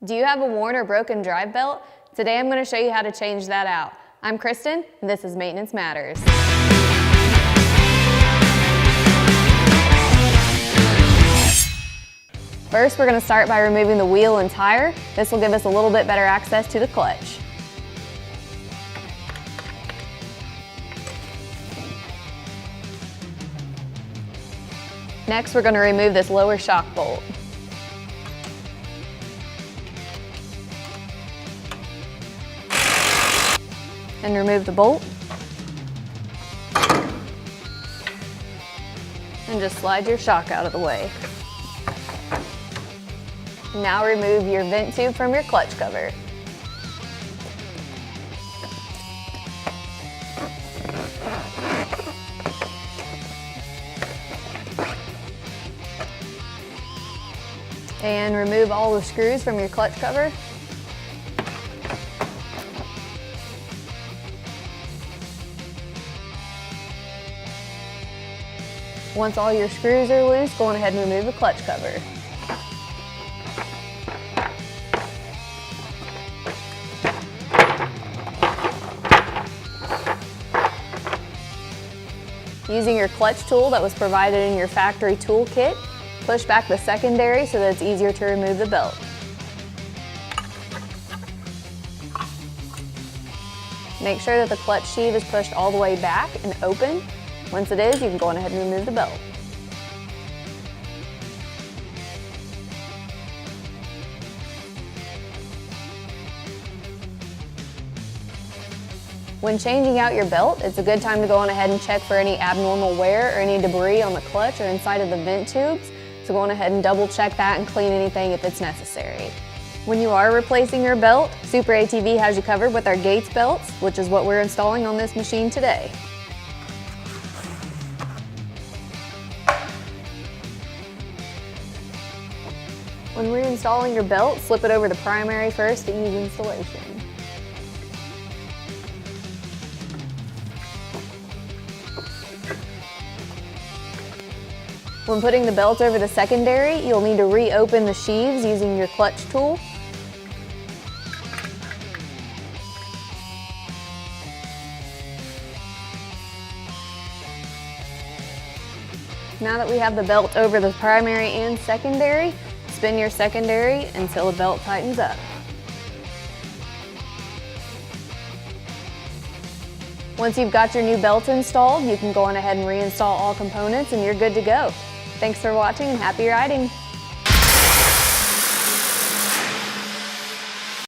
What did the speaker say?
Do you have a worn or broken drive belt? Today I'm going to show you how to change that out. I'm Kristen, and this is Maintenance Matters. First, we're going to start by removing the wheel and tire. This will give us a little bit better access to the clutch. Next, we're going to remove this lower shock bolt. And remove the bolt. And just slide your shock out of the way. Now remove your vent tube from your clutch cover. And remove all the screws from your clutch cover. Once all your screws are loose, go on ahead and remove the clutch cover. Using your clutch tool that was provided in your factory tool kit, push back the secondary so that it's easier to remove the belt. Make sure that the clutch sheave is pushed all the way back and open. Once it is, you can go on ahead and remove the belt. When changing out your belt, it's a good time to go on ahead and check for any abnormal wear or any debris on the clutch or inside of the vent tubes. So go on ahead and double check that and clean anything if it's necessary. When you are replacing your belt, SuperATV has you covered with our Gates belts, which is what we're installing on this machine today. When reinstalling your belt, slip it over the primary first to ease installation. When putting the belt over the secondary, you'll need to reopen the sheaves using your clutch tool. Now that we have the belt over the primary and secondary, spin your secondary until the belt tightens up. Once you've got your new belt installed, you can go on ahead and reinstall all components and you're good to go. Thanks for watching and happy riding!